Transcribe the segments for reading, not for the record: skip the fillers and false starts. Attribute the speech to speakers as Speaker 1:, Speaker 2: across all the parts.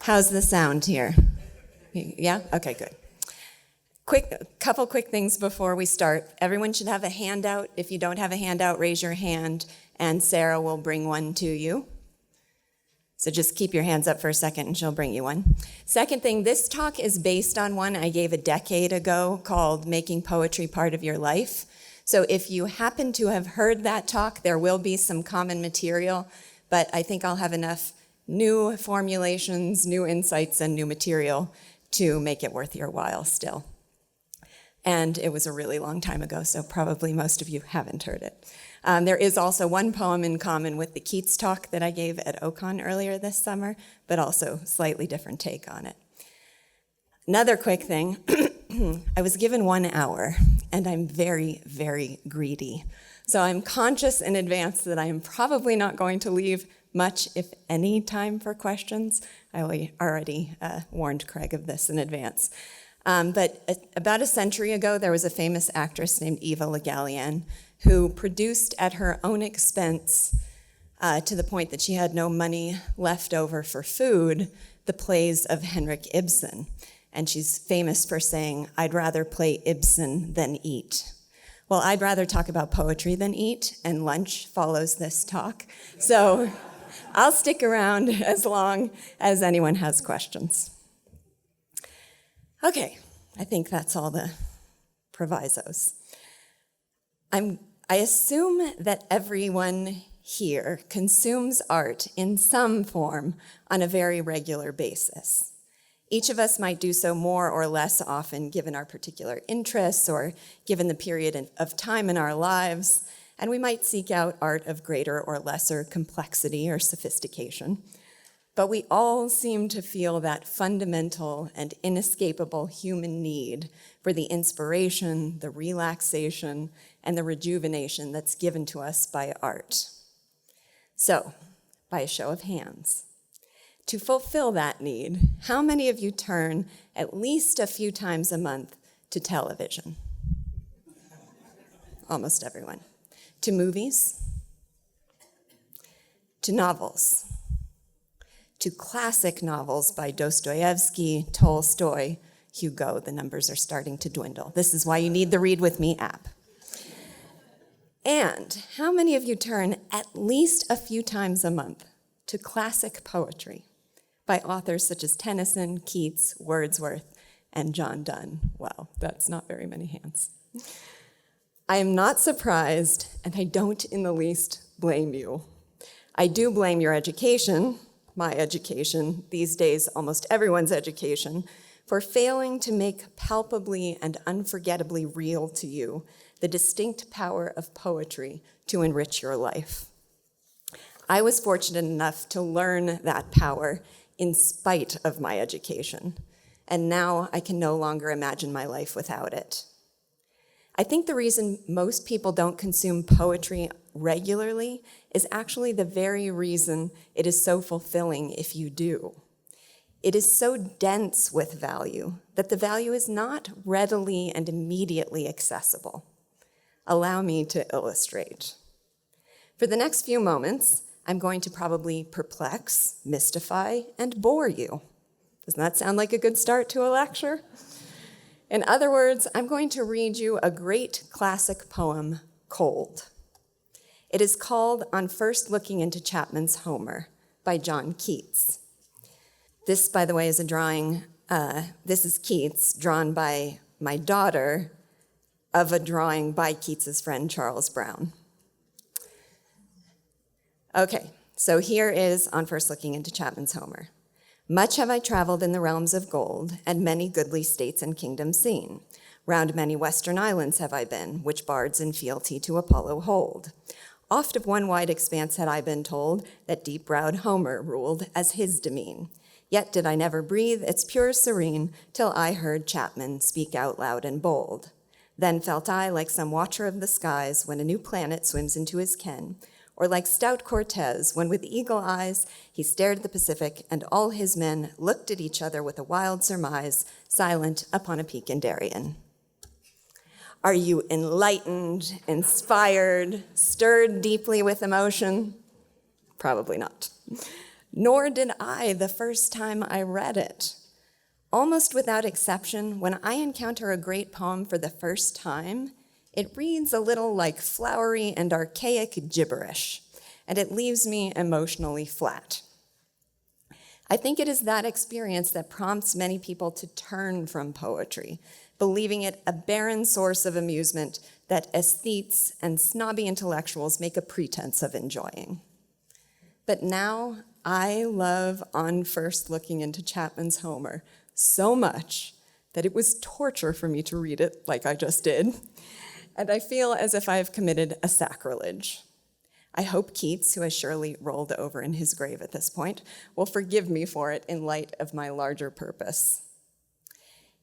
Speaker 1: How's the sound here? Yeah? Okay, good. Couple quick things before we start. Everyone should have a handout. If you don't have a handout, raise your hand, and Sarah will bring one to you. So just keep your hands up for a second, and she'll bring you one. Second thing, this talk is based on one I gave a decade ago called Making Poetry Part of Your Life. So if you happen to have heard that talk, there will be some common material, but I think I'll have enough new formulations, new insights, and new material to make it worth your while still. And it was a really long time ago, so probably most of you haven't heard it. There is also one poem in common with the Keats talk that I gave at TOS-Con earlier this summer, but also slightly different take on it. Another quick thing, I was given 1 hour, and I'm very, very greedy. So I'm conscious in advance that I am probably not going to leave much, if any, time for questions. I already warned Craig of this in advance. But about a century ago, there was a famous actress named Eva Le Gallienne who produced at her own expense, to the point that she had no money left over for food, the plays of Henrik Ibsen. And she's famous for saying, "I'd rather play Ibsen than eat." Well, I'd rather talk about poetry than eat, and lunch follows this talk. So I'll stick around as long as anyone has questions. Okay, I think that's all the provisos. I assume that everyone here consumes art in some form on a very regular basis. Each of us might do so more or less often given our particular interests or given the period of time in our lives, and we might seek out art of greater or lesser complexity or sophistication. But we all seem to feel that fundamental and inescapable human need for the inspiration, the relaxation, and the rejuvenation that's given to us by art. So, by a show of hands, to fulfill that need, how many of you turn at least a few times a month to television? Almost everyone. To movies? To novels? To classic novels by Dostoevsky, Tolstoy, Hugo. The numbers are starting to dwindle. This is why you need the Read With Me app. And how many of you turn at least a few times a month to classic poetry by authors such as Tennyson, Keats, Wordsworth, and John Donne? Wow, that's not very many hands. I am not surprised, and I don't in the least blame you. I do blame your education, my education, these days almost everyone's education, for failing to make palpably and unforgettably real to you the distinct power of poetry to enrich your life. I was fortunate enough to learn that power in spite of my education, and now I can no longer imagine my life without it. I think the reason most people don't consume poetry regularly is actually the very reason it is so fulfilling if you do. It is so dense with value that the value is not readily and immediately accessible. Allow me to illustrate. For the next few moments, I'm going to probably perplex, mystify, and bore you. Doesn't that sound like a good start to a lecture? In other words, I'm going to read you a great classic poem, Cold. It is called On First Looking into Chapman's Homer by John Keats. This, by the way, is a drawing, this is Keats, drawn by my daughter of a drawing by Keats's friend Charles Brown. Okay, so here is On First Looking into Chapman's Homer. Much have I traveled in the realms of gold, and many goodly states and kingdoms seen. Round many western islands have I been, which bards in fealty to Apollo hold. Oft of one wide expanse had I been told, that deep-browed Homer ruled as his demesne. Yet did I never breathe its pure serene, till I heard Chapman speak out loud and bold. Then felt I like some watcher of the skies, when a new planet swims into his ken, or like stout Cortez, when with eagle eyes he stared the Pacific, and all his men looked at each other with a wild surmise, silent upon a peak in Darien. Are you enlightened, inspired, stirred deeply with emotion? Probably not. Nor did I the first time I read it. Almost without exception, when I encounter a great poem for the first time, it reads a little like flowery and archaic gibberish, and it leaves me emotionally flat. I think it is that experience that prompts many people to turn from poetry, believing it a barren source of amusement that aesthetes and snobby intellectuals make a pretense of enjoying. But now I love On First Looking into Chapman's Homer so much that it was torture for me to read it like I just did, and I feel as if I have committed a sacrilege. I hope Keats, who has surely rolled over in his grave at this point, will forgive me for it in light of my larger purpose.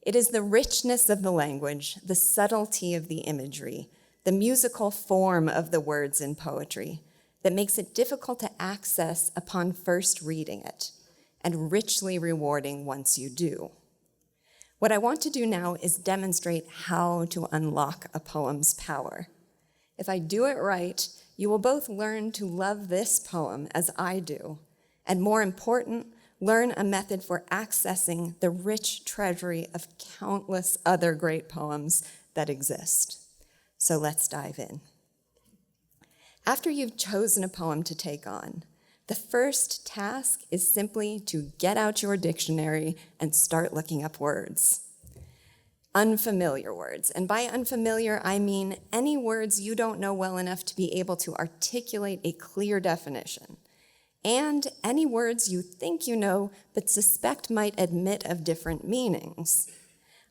Speaker 1: It is the richness of the language, the subtlety of the imagery, the musical form of the words in poetry that makes it difficult to access upon first reading it, and richly rewarding once you do. What I want to do now is demonstrate how to unlock a poem's power. If I do it right, you will both learn to love this poem as I do, and more important, learn a method for accessing the rich treasury of countless other great poems that exist. So let's dive in. After you've chosen a poem to take on, the first task is simply to get out your dictionary and start looking up words. Unfamiliar words. And by unfamiliar, I mean any words you don't know well enough to be able to articulate a clear definition. And any words you think you know, but suspect might admit of different meanings.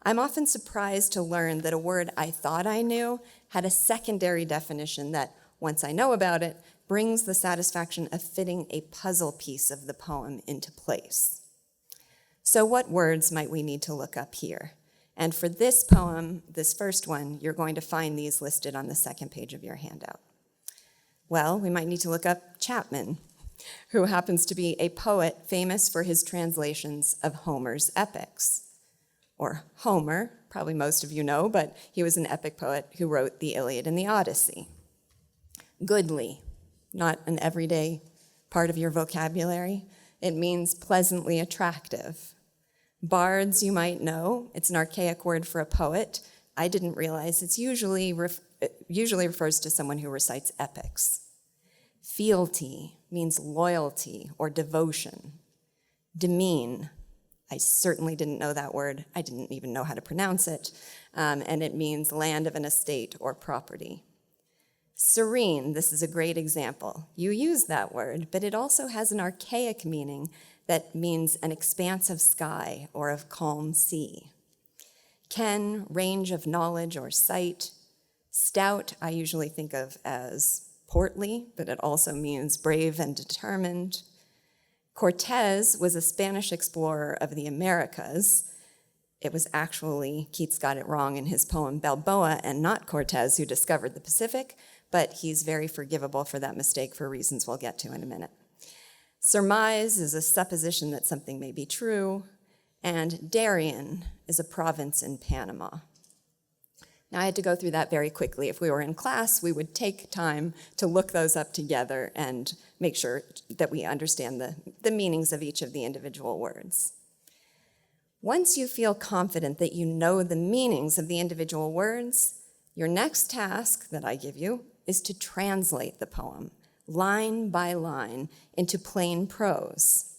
Speaker 1: I'm often surprised to learn that a word I thought I knew had a secondary definition that, once I know about it, brings the satisfaction of fitting a puzzle piece of the poem into place. So what words might we need to look up here? And for this poem, this first one, you're going to find these listed on the second page of your handout. Well, we might need to look up Chapman, who happens to be a poet famous for his translations of Homer's epics. Or Homer, probably most of you know, but he was an epic poet who wrote the Iliad and the Odyssey. Goodly, not an everyday part of your vocabulary. It means pleasantly attractive. Bards, you might know, it's an archaic word for a poet. I didn't realize it usually refers to someone who recites epics. Fealty means loyalty or devotion. Demean, I certainly didn't know that word. I didn't even know how to pronounce it. And it means land of an estate or property. Serene, this is a great example. You use that word, but it also has an archaic meaning that means an expanse of sky or of calm sea. Ken, range of knowledge or sight. Stout, I usually think of as portly, but it also means brave and determined. Cortez was a Spanish explorer of the Americas. It was actually, Keats got it wrong in his poem Balboa and not Cortez who discovered the Pacific, but he's very forgivable for that mistake for reasons we'll get to in a minute. Surmise is a supposition that something may be true, and Darien is a province in Panama. Now, I had to go through that very quickly. If we were in class, we would take time to look those up together and make sure that we understand the meanings of each of the individual words. Once you feel confident that you know the meanings of the individual words, your next task that I give you is to translate the poem, line by line, into plain prose.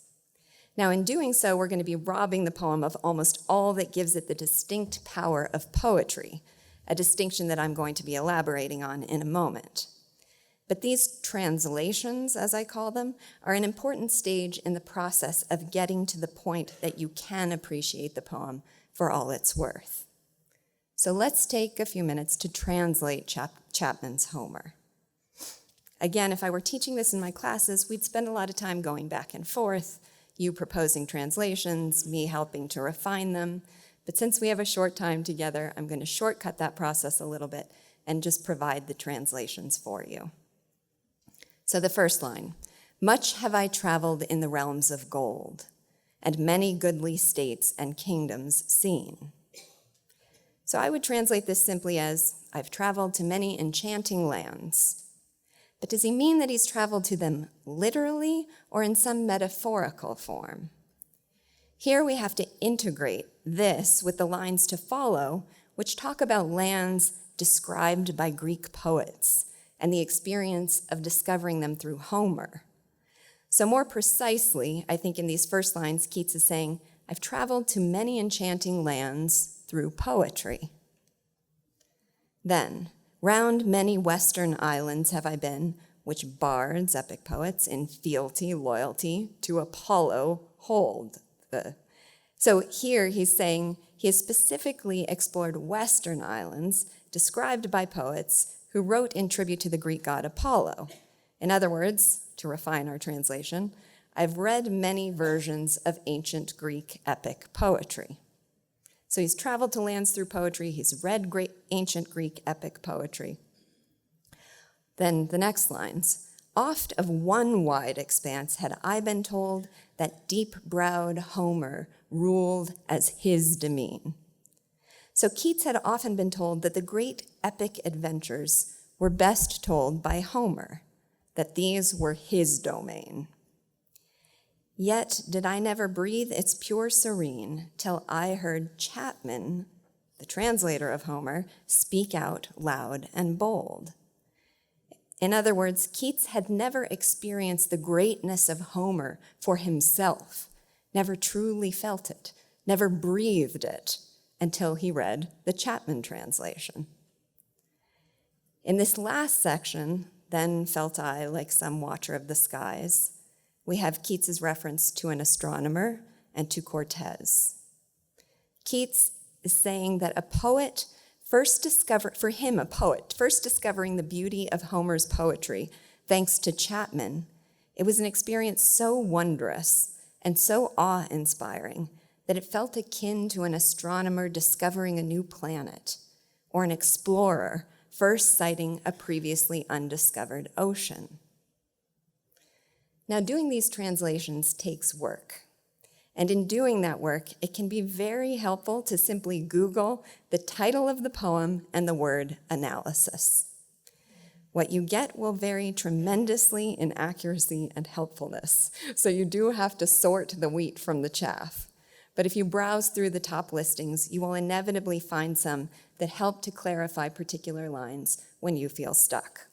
Speaker 1: Now, in doing so, we're going to be robbing the poem of almost all that gives it the distinct power of poetry, a distinction that I'm going to be elaborating on in a moment. But these translations, as I call them, are an important stage in the process of getting to the point that you can appreciate the poem for all it's worth. So let's take a few minutes to translate Chapman's Homer. Again, if I were teaching this in my classes, we'd spend a lot of time going back and forth, you proposing translations, me helping to refine them. But since we have a short time together, I'm going to shortcut that process a little bit and just provide the translations for you. So the first line, much have I traveled in the realms of gold, and many goodly states and kingdoms seen. So I would translate this simply as, I've traveled to many enchanting lands. But does he mean that he's traveled to them literally or in some metaphorical form? Here we have to integrate this with the lines to follow, which talk about lands described by Greek poets and the experience of discovering them through Homer. So more precisely, I think in these first lines, Keats is saying, I've traveled to many enchanting lands through poetry. Then, round many western islands have I been, which bards, epic poets, in fealty, loyalty to Apollo hold. So here he's saying he has specifically explored western islands described by poets who wrote in tribute to the Greek god Apollo. In other words, to refine our translation, I've read many versions of ancient Greek epic poetry. So he's traveled to lands through poetry, he's read ancient Greek epic poetry. Then the next lines, oft of one wide expanse had I been told that deep-browed Homer ruled as his demesne. So Keats had often been told that the great epic adventures were best told by Homer, that these were his domain. Yet did I never breathe its pure serene till I heard Chapman, the translator of Homer, speak out loud and bold. In other words, Keats had never experienced the greatness of Homer for himself, never truly felt it, never breathed it until he read the Chapman translation. In this last section, then felt I like some watcher of the skies, we have Keats's reference to an astronomer and to Cortez. Keats is saying that a poet first discovering the beauty of Homer's poetry, thanks to Chapman, it was an experience so wondrous and so awe-inspiring that it felt akin to an astronomer discovering a new planet, or an explorer first sighting a previously undiscovered ocean. Now, doing these translations takes work. And in doing that work, it can be very helpful to simply Google the title of the poem and the word analysis. What you get will vary tremendously in accuracy and helpfulness, so you do have to sort the wheat from the chaff. But if you browse through the top listings, you will inevitably find some that help to clarify particular lines when you feel stuck.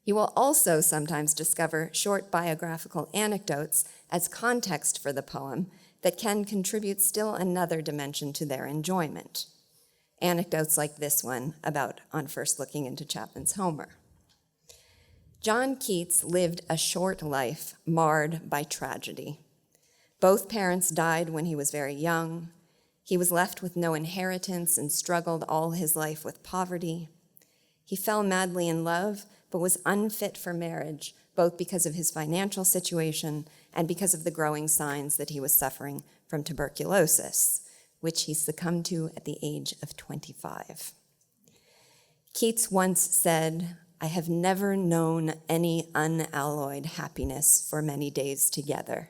Speaker 1: You will also sometimes discover short biographical anecdotes as context for the poem that can contribute still another dimension to their enjoyment. Anecdotes like this one about on first looking into Chapman's Homer. John Keats lived a short life marred by tragedy. Both parents died when he was very young. He was left with no inheritance and struggled all his life with poverty. He fell madly in love, but was unfit for marriage, both because of his financial situation and because of the growing signs that he was suffering from tuberculosis, which he succumbed to at the age of 25. Keats once said, I have never known any unalloyed happiness for many days together.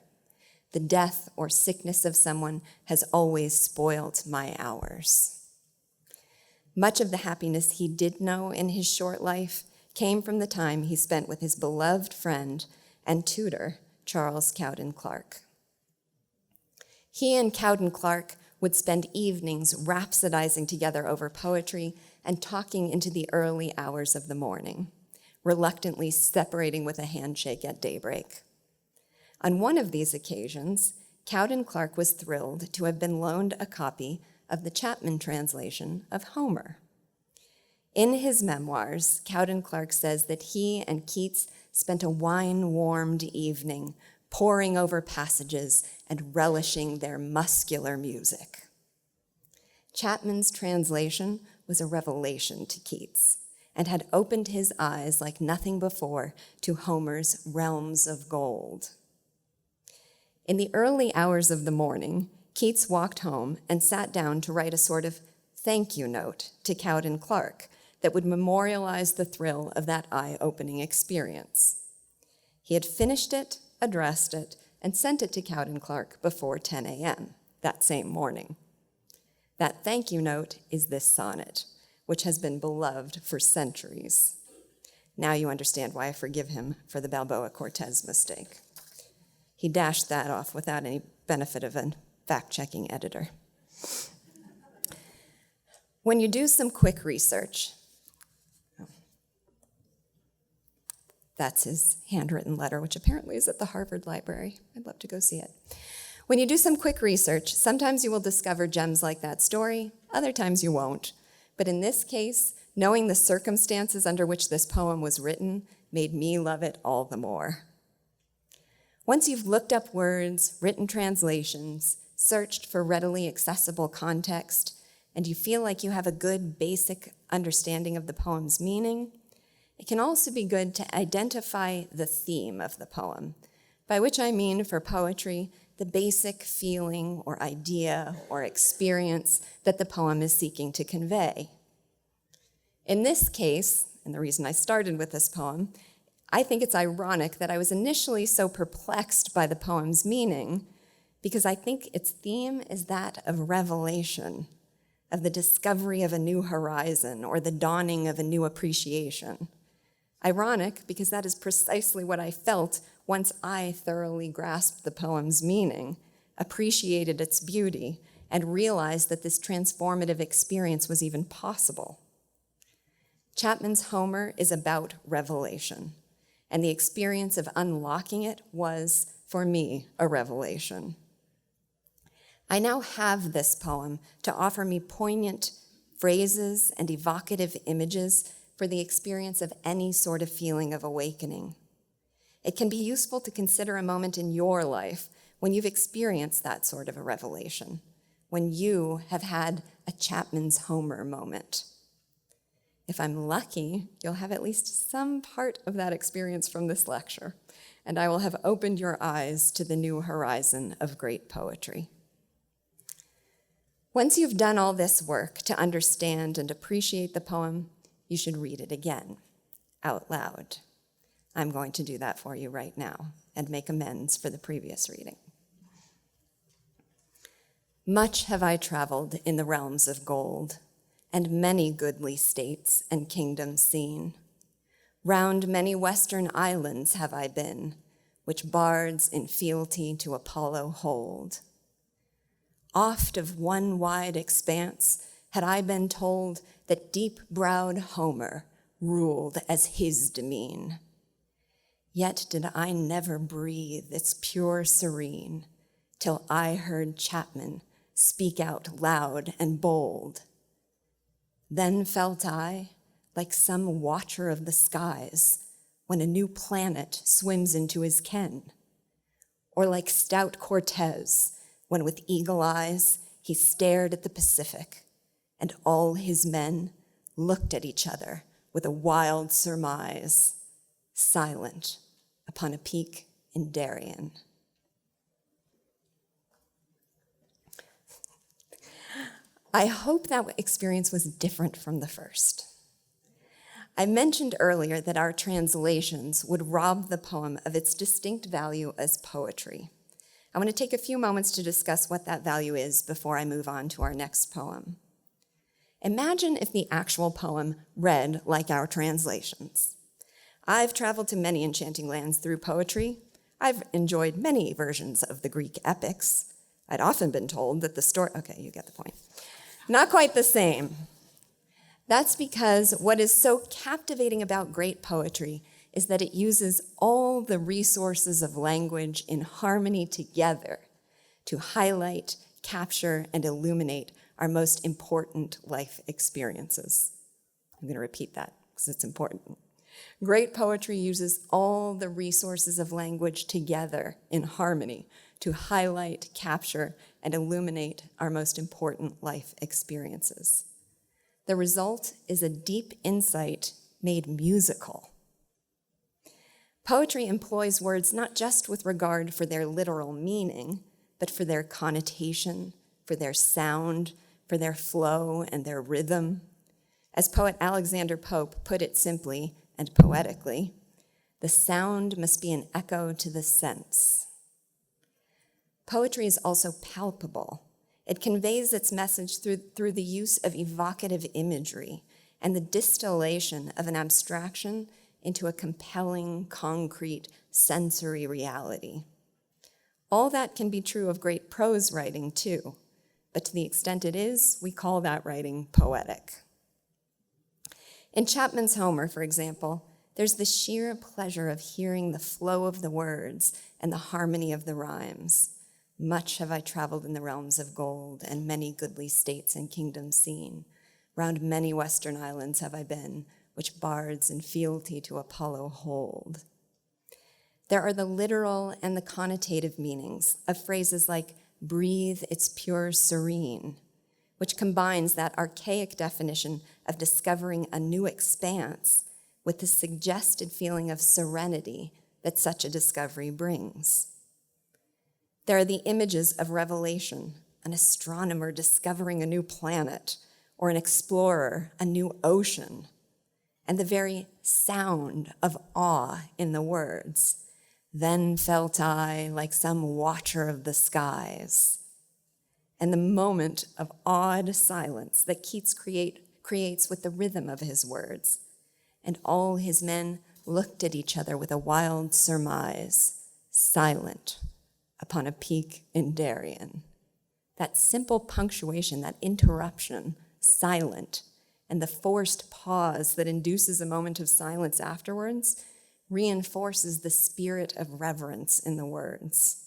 Speaker 1: The death or sickness of someone has always spoiled my hours. Much of the happiness he did know in his short life came from the time he spent with his beloved friend and tutor, Charles Cowden Clarke. He and Cowden Clarke would spend evenings rhapsodizing together over poetry and talking into the early hours of the morning, reluctantly separating with a handshake at daybreak. On one of these occasions, Cowden Clarke was thrilled to have been loaned a copy of the Chapman translation of Homer. In his memoirs, Cowden Clarke says that he and Keats spent a wine-warmed evening poring over passages and relishing their muscular music. Chapman's translation was a revelation to Keats and had opened his eyes like nothing before to Homer's realms of gold. In the early hours of the morning, Keats walked home and sat down to write a sort of thank you note to Cowden Clarke that would memorialize the thrill of that eye-opening experience. He had finished it, addressed it, and sent it to Cowden Clarke before 10 a.m. that same morning. That thank you note is this sonnet, which has been beloved for centuries. Now you understand why I forgive him for the Balboa Cortez mistake. He dashed that off without any benefit of a fact-checking editor. When you do some quick research, that's his handwritten letter, which apparently is at the Harvard Library. I'd love to go see it. When you do some quick research, sometimes you will discover gems like that story, other times you won't. But in this case, knowing the circumstances under which this poem was written made me love it all the more. Once you've looked up words, written translations, searched for readily accessible context, and you feel like you have a good basic understanding of the poem's meaning, it can also be good to identify the theme of the poem, by which I mean for poetry, the basic feeling or idea or experience that the poem is seeking to convey. In this case, and the reason I started with this poem, I think it's ironic that I was initially so perplexed by the poem's meaning because I think its theme is that of revelation, of the discovery of a new horizon or the dawning of a new appreciation. Ironic because that is precisely what I felt once I thoroughly grasped the poem's meaning, appreciated its beauty, and realized that this transformative experience was even possible. Chapman's Homer is about revelation, and the experience of unlocking it was, for me, a revelation. I now have this poem to offer me poignant phrases and evocative images for the experience of any sort of feeling of awakening. It can be useful to consider a moment in your life when you've experienced that sort of a revelation, when you have had a Chapman's Homer moment. If I'm lucky, you'll have at least some part of that experience from this lecture, and I will have opened your eyes to the new horizon of great poetry. Once you've done all this work to understand and appreciate the poem, you should read it again, out loud. I'm going to do that for you right now and make amends for the previous reading. Much have I traveled in the realms of gold, and many goodly states and kingdoms seen. Round many western islands have I been, which bards in fealty to Apollo hold. Oft of one wide expanse had I been told that deep-browed Homer ruled as his demesne. Yet did I never breathe its pure serene, till I heard Chapman speak out loud and bold. Then felt I, like some watcher of the skies, when a new planet swims into his ken, or like stout Cortez, when with eagle eyes he stared at the Pacific, and all his men looked at each other with a wild surmise, silent upon a peak in Darien. I hope that experience was different from the first. I mentioned earlier that our translations would rob the poem of its distinct value as poetry. I want to take a few moments to discuss what that value is before I move on to our next poem. Imagine if the actual poem read like our translations. I've traveled to many enchanting lands through poetry. I've enjoyed many versions of the Greek epics. I'd often been told that the story, okay, you get the point. Not quite the same. That's because what is so captivating about great poetry is that it uses all the resources of language in harmony together to highlight, capture, and illuminate our most important life experiences. I'm going to repeat that because it's important. Great poetry uses all the resources of language together in harmony to highlight, capture, and illuminate our most important life experiences. The result is a deep insight made musical. Poetry employs words not just with regard for their literal meaning, but for their connotation, for their sound, for their flow and their rhythm. As poet Alexander Pope put it simply and poetically, the sound must be an echo to the sense. Poetry is also palpable. It conveys its message through the use of evocative imagery and the distillation of an abstraction into a compelling, concrete, sensory reality. All that can be true of great prose writing, too, but to the extent it is, we call that writing poetic. In Chapman's Homer, for example, there's the sheer pleasure of hearing the flow of the words and the harmony of the rhymes. Much have I traveled in the realms of gold, and many goodly states and kingdoms seen. Round many western islands have I been, which bards in fealty to Apollo hold. There are the literal and the connotative meanings of phrases like breathe its pure serene, which combines that archaic definition of discovering a new expanse with the suggested feeling of serenity that such a discovery brings. There are the images of revelation, an astronomer discovering a new planet, or an explorer, a new ocean, and the very sound of awe in the words. Then felt I like some watcher of the skies. And the moment of awed silence that Keats creates with the rhythm of his words. And all his men looked at each other with a wild surmise, silent upon a peak in Darien. That simple punctuation, that interruption, silent, and the forced pause that induces a moment of silence afterwards reinforces the spirit of reverence in the words.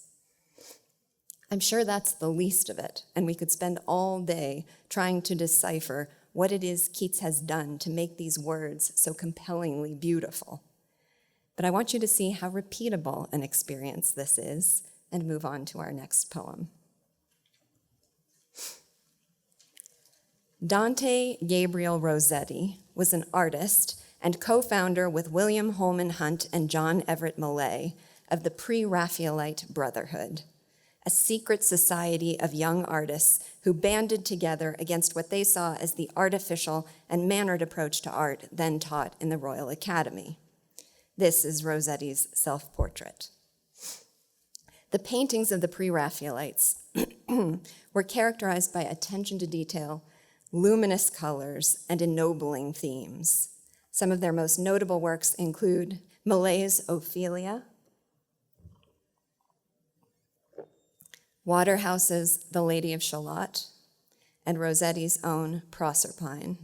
Speaker 1: I'm sure that's the least of it, and we could spend all day trying to decipher what it is Keats has done to make these words so compellingly beautiful. But I want you to see how repeatable an experience this is and move on to our next poem. Dante Gabriel Rossetti was an artist and co-founder with William Holman Hunt and John Everett Millay of the Pre-Raphaelite Brotherhood, a secret society of young artists who banded together against what they saw as the artificial and mannered approach to art then taught in the Royal Academy. This is Rossetti's self-portrait. The paintings of the Pre-Raphaelites were characterized by attention to detail, luminous colors, and ennobling themes. Some of their most notable works include Millay's Ophelia, Waterhouse's The Lady of Shalott, and Rossetti's own Proserpine.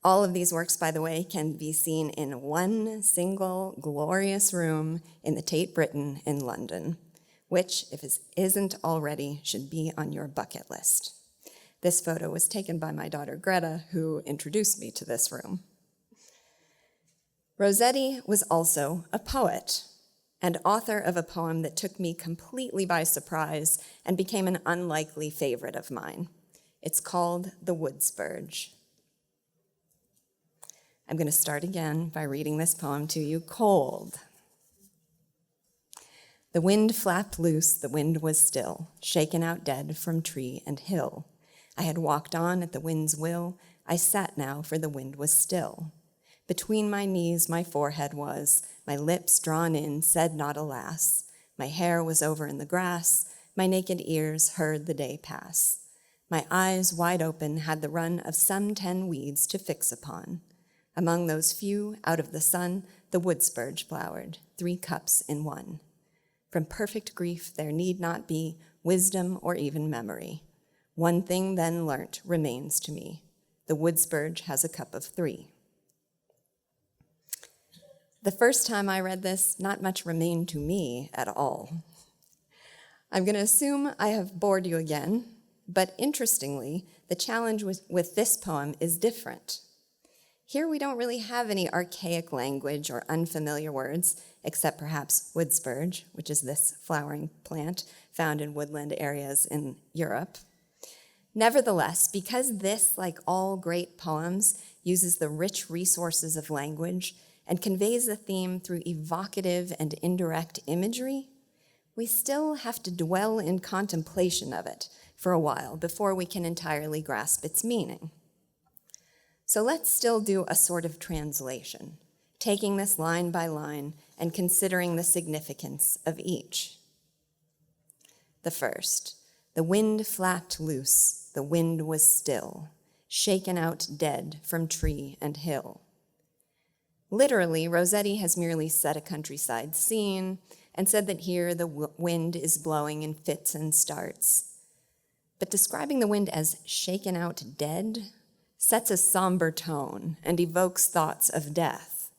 Speaker 1: All of these works, by the way, can be seen in one single glorious room in the Tate Britain in London, which, if it isn't already, should be on your bucket list. This photo was taken by my daughter Greta, who introduced me to this room. Rossetti was also a poet and author of a poem that took me completely by surprise and became an unlikely favorite of mine. It's called The Woods Birch. I'm going to start again by reading this poem to you cold. The wind flapped loose, the wind was still, shaken out dead from tree and hill. I had walked on at the wind's will, I sat now, for the wind was still. Between my knees my forehead was, my lips drawn in said not alas. My hair was over in the grass, my naked ears heard the day pass. My eyes wide open had the run of some 10 weeds to fix upon. Among those few, out of the sun, the woods birch flowered, 3 cups in one. From perfect grief there need not be wisdom or even memory. One thing then learnt remains to me. The woods birch has a cup of 3. The first time I read this, not much remained to me at all. I'm going to assume I have bored you again, but interestingly, the challenge with this poem is different. Here we don't really have any archaic language or unfamiliar words, except perhaps woods birch, which is this flowering plant found in woodland areas in Europe. Nevertheless, because this, like all great poems, uses the rich resources of language and conveys the theme through evocative and indirect imagery, we still have to dwell in contemplation of it for a while before we can entirely grasp its meaning. So let's still do a sort of translation, taking this line by line and considering the significance of each. The first, the wind flapped loose, the wind was still, shaken out dead from tree and hill. Literally, Rossetti has merely set a countryside scene and said that here the wind is blowing in fits and starts. But describing the wind as shaken out dead sets a somber tone and evokes thoughts of death.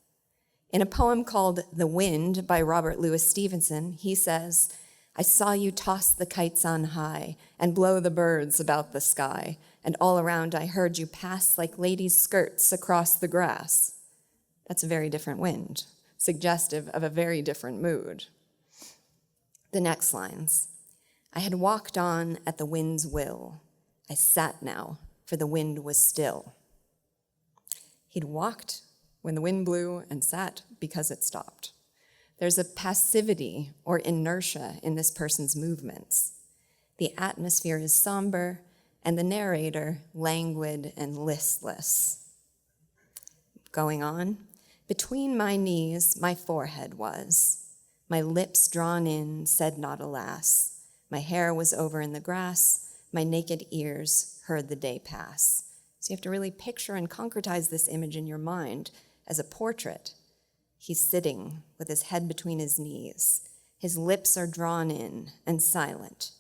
Speaker 1: In a poem called The Wind by Robert Louis Stevenson, he says, "I saw you toss the kites on high and blow the birds about the sky, and all around I heard you pass like ladies' skirts across the grass." That's a very different wind, suggestive of a very different mood. The next lines, "I had walked on at the wind's will. I sat now, for the wind was still." He'd walked when the wind blew and sat because it stopped. There's a passivity or inertia in this person's movements. The atmosphere is somber, and the narrator languid and listless. Going on, "Between my knees my forehead was. My lips drawn in said not alas. My hair was over in the grass. My naked ears heard the day pass." So you have to really picture and concretize this image in your mind as a portrait. He's sitting with his head between his knees. His lips are drawn in and silent.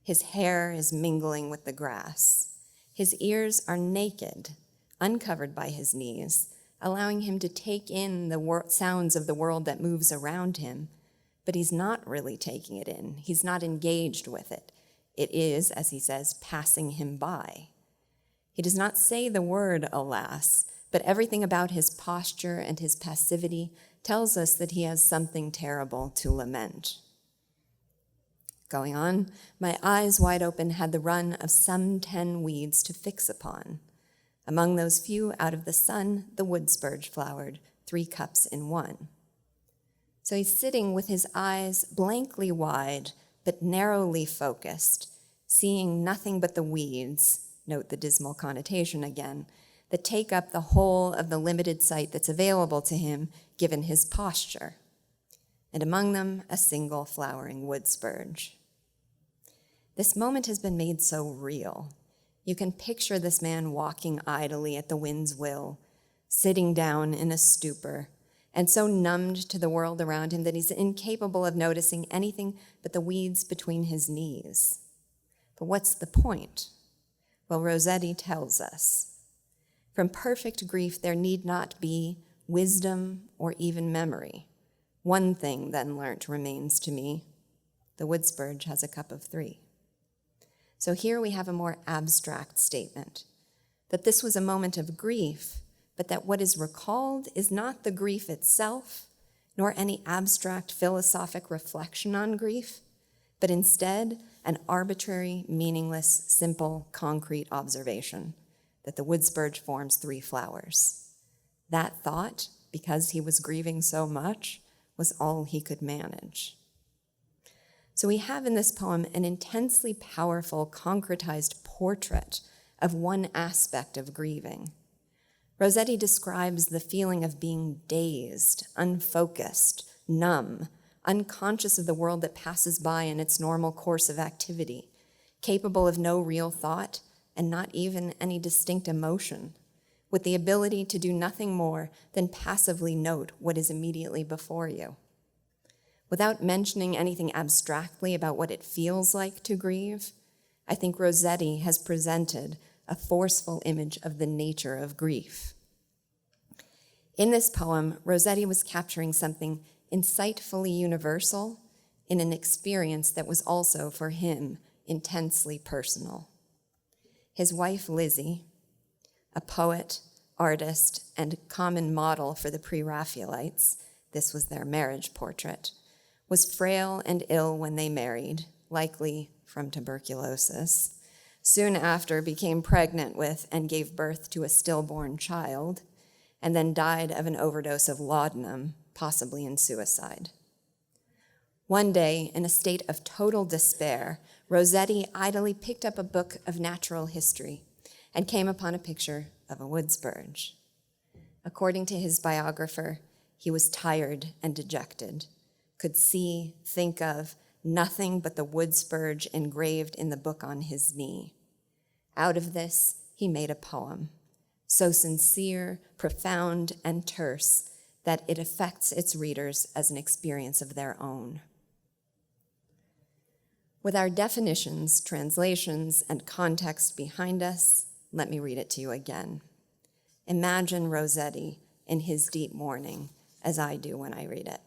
Speaker 1: His hair is mingling with the grass. His ears are naked, uncovered by his knees, allowing him to take in the sounds of the world that moves around him, but he's not really taking it in. He's not engaged with it. It is, as he says, passing him by. He does not say the word alas, but everything about his posture and his passivity tells us that he has something terrible to lament. Going on, "My eyes wide open had the run of some 10 weeds to fix upon. Among those few out of the sun, the Woods Birch flowered, 3 cups in one." So he's sitting with his eyes blankly wide, but narrowly focused, seeing nothing but the weeds, note the dismal connotation again, that take up the whole of the limited sight that's available to him given his posture, and among them a single flowering Woods Birch. This moment has been made so real. You can picture this man walking idly at the wind's will, sitting down in a stupor, and so numbed to the world around him that he's incapable of noticing anything but the weeds between his knees. But what's the point? Well, Rossetti tells us, "From perfect grief there need not be wisdom or even memory. One thing then learnt remains to me. The Woods Birch has a cup of 3. So here we have a more abstract statement, that this was a moment of grief, but that what is recalled is not the grief itself, nor any abstract philosophic reflection on grief, but instead an arbitrary, meaningless, simple, concrete observation that the Woods Birch forms 3 flowers. That thought, because he was grieving so much, was all he could manage." So we have in this poem an intensely powerful, concretized portrait of one aspect of grieving. Rossetti describes the feeling of being dazed, unfocused, numb, unconscious of the world that passes by in its normal course of activity, capable of no real thought and not even any distinct emotion, with the ability to do nothing more than passively note what is immediately before you. Without mentioning anything abstractly about what it feels like to grieve, I think Rossetti has presented a forceful image of the nature of grief. In this poem, Rossetti was capturing something insightfully universal in an experience that was also, for him, intensely personal. His wife, Lizzie, a poet, artist, and common model for the pre-Raphaelites, this was their marriage portrait, was frail and ill when they married, likely from tuberculosis. Soon after, became pregnant with and gave birth to a stillborn child, and then died of an overdose of laudanum, possibly in suicide. One day, in a state of total despair, Rossetti idly picked up a book of natural history and came upon a picture of a Woods Birch. According to his biographer, he was tired and dejected, could see, think of nothing but the Woods Birch engraved in the book on his knee. Out of this, he made a poem, so sincere, profound, and terse that it affects its readers as an experience of their own. With our definitions, translations, and context behind us, let me read it to you again. Imagine Rossetti in his deep mourning, as I do when I read it.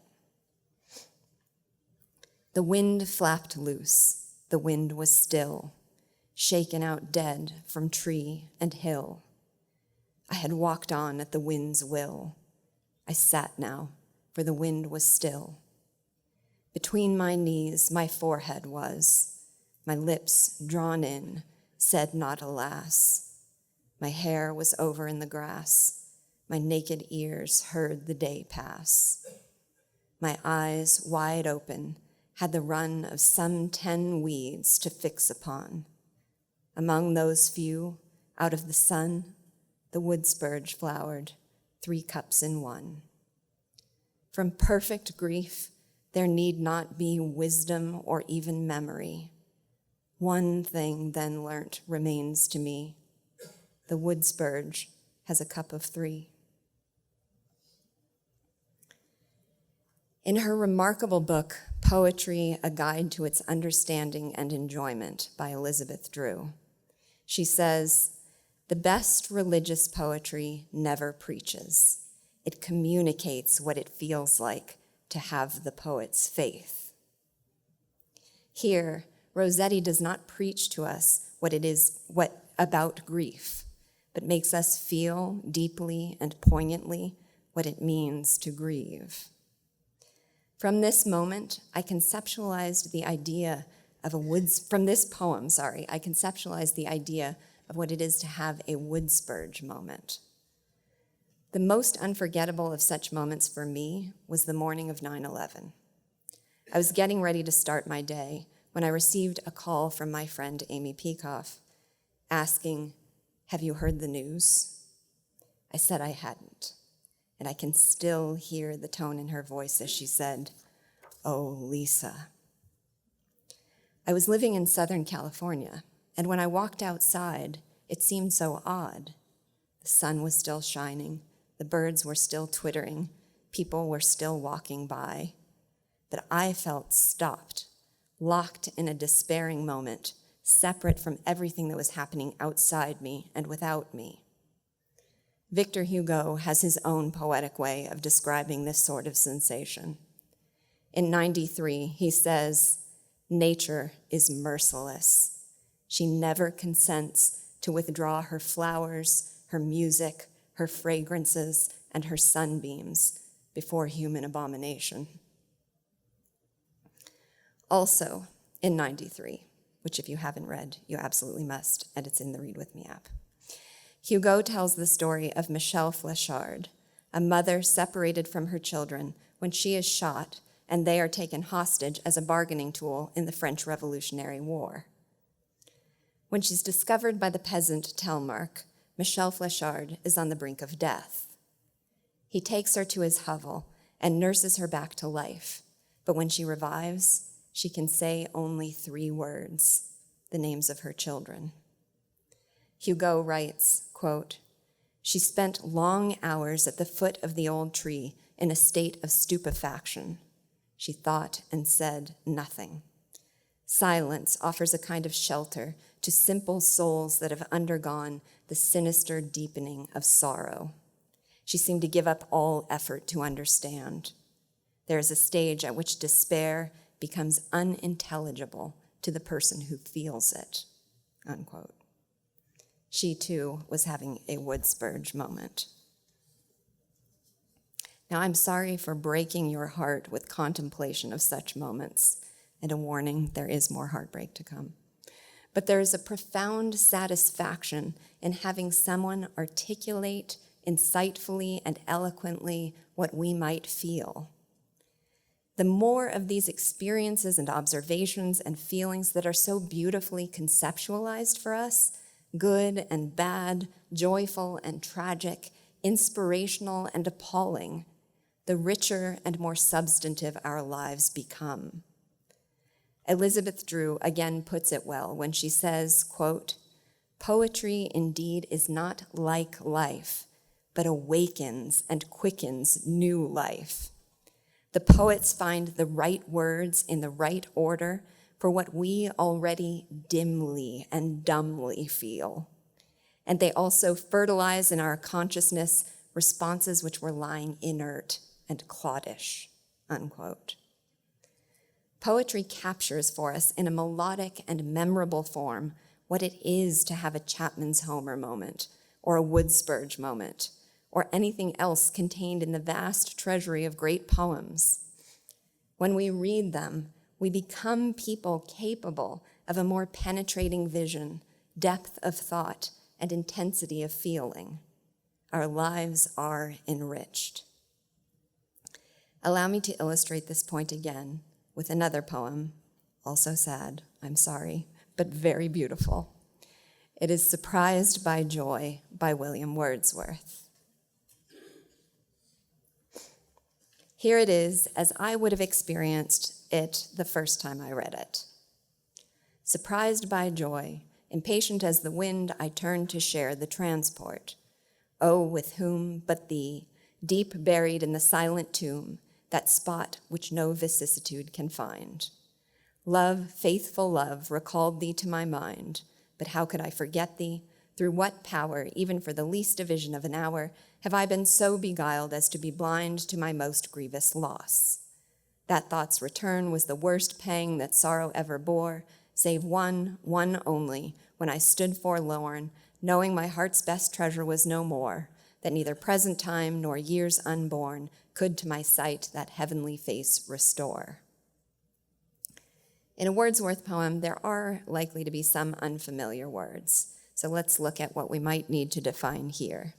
Speaker 1: The wind flapped loose, the wind was still, shaken out dead from tree and hill. I had walked on at the wind's will. I sat now, for the wind was still. Between my knees my forehead was, my lips drawn in, said not alas. My hair was over in the grass, my naked ears heard the day pass. My eyes, wide open, had the run of some 10 weeds to fix upon. Among those few, out of the sun, the Woods Birch flowered, 3 cups in one. From perfect grief, there need not be wisdom or even memory. One thing then learnt remains to me. The Woods Birch has a cup of 3. In her remarkable book, Poetry, A Guide to Its Understanding and Enjoyment by Elizabeth Drew, she says, the best religious poetry never preaches. It communicates what it feels like to have the poet's faith. Here, Rossetti does not preach to us what about grief, but makes us feel deeply and poignantly what it means to grieve. From this moment, I conceptualized the idea of I conceptualized the idea of what it is to have a Woods Birch moment. The most unforgettable of such moments for me was the morning of 9/11. I was getting ready to start my day when I received a call from my friend Amy Peikoff asking, "Have you heard the news?" I said I hadn't, and I can still hear the tone in her voice as she said, "Oh, Lisa." I was living in Southern California, and when I walked outside, it seemed so odd. The sun was still shining, the birds were still twittering, people were still walking by, but I felt stopped, locked in a despairing moment, separate from everything that was happening outside me and without me. Victor Hugo has his own poetic way of describing this sort of sensation. In 93, he says, "Nature is merciless. She never consents to withdraw her flowers, her music, her fragrances, and her sunbeams before human abomination." Also, in 93, which if you haven't read, you absolutely must, and it's in the Read With Me app, Hugo tells the story of Michelle Flechard, a mother separated from her children when she is shot and they are taken hostage as a bargaining tool in the French Revolutionary War. When she's discovered by the peasant Telmark, Michelle Flechard is on the brink of death. He takes her to his hovel and nurses her back to life, but when she revives, she can say only 3 words, the names of her children. Hugo writes, quote, "She spent long hours at the foot of the old tree in a state of stupefaction. She thought and said nothing. Silence offers a kind of shelter to simple souls that have undergone the sinister deepening of sorrow. She seemed to give up all effort to understand. There is a stage at which despair becomes unintelligible to the person who feels it," unquote. She too was having a Woods Birch moment. Now, I'm sorry for breaking your heart with contemplation of such moments, and a warning, there is more heartbreak to come. But there is a profound satisfaction in having someone articulate insightfully and eloquently what we might feel. The more of these experiences and observations and feelings that are so beautifully conceptualized for us, good and bad, joyful and tragic, inspirational and appalling, the richer and more substantive our lives become. Elizabeth Drew again puts it well when she says, quote, "Poetry indeed is not like life, but awakens and quickens new life. The poets find the right words in the right order for what we already dimly and dumbly feel. And they also fertilize in our consciousness responses which were lying inert and cloddish, unquote. Poetry captures for us in a melodic and memorable form what it is to have a Chapman's Homer moment, or a Woods Birch moment, or anything else contained in the vast treasury of great poems. When we read them, we become people capable of a more penetrating vision, depth of thought, and intensity of feeling. Our lives are enriched. Allow me to illustrate this point again with another poem, also sad, I'm sorry, but very beautiful. It is Surprised by Joy by William Wordsworth. Here it is as I would have experienced it the first time I read it. Surprised by joy, impatient as the wind, I turned to share the transport. Oh, with whom but thee, deep buried in the silent tomb, that spot which no vicissitude can find. Love, faithful love, recalled thee to my mind, but how could I forget thee? Through what power, even for the least division of an hour, have I been so beguiled as to be blind to my most grievous loss? That thought's return was the worst pang that sorrow ever bore, save one only, when I stood forlorn, knowing my heart's best treasure was no more, that neither present time nor years unborn could to my sight that heavenly face restore. In a Wordsworth poem, there are likely to be some unfamiliar words, so let's look at what we might need to define here.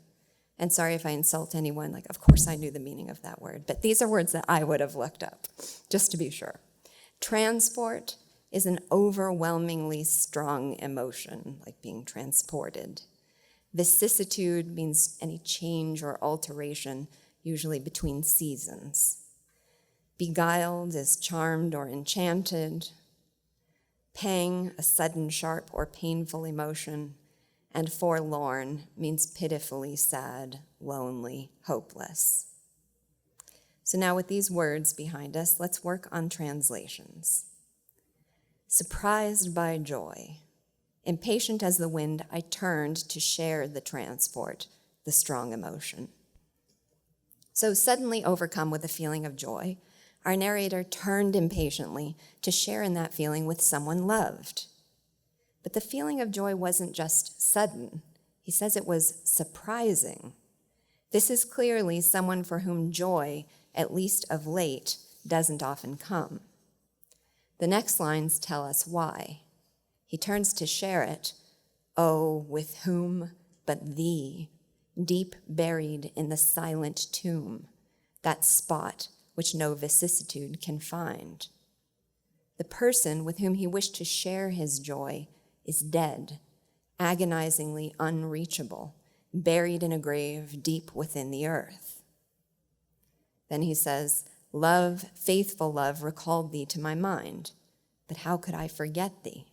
Speaker 1: And sorry if I insult anyone, of course I knew the meaning of that word, but these are words that I would have looked up, just to be sure. Transport is an overwhelmingly strong emotion, like being transported. Vicissitude means any change or alteration, usually between seasons. Beguiled is charmed or enchanted. Pang, a sudden, sharp, or painful emotion. And forlorn means pitifully sad, lonely, hopeless. So now with these words behind us, let's work on translations. Surprised by joy, impatient as the wind, I turned to share the transport, the strong emotion. So suddenly overcome with a feeling of joy, our narrator turned impatiently to share in that feeling with someone loved. But the feeling of joy wasn't just sudden. He says it was surprising. This is clearly someone for whom joy, at least of late, doesn't often come. The next lines tell us why. He turns to share it. Oh, with whom but thee, deep buried in the silent tomb, that spot which no vicissitude can find. The person with whom he wished to share his joy is dead, agonizingly unreachable, buried in a grave deep within the earth. Then he says, love, faithful love, recalled thee to my mind, but how could I forget thee?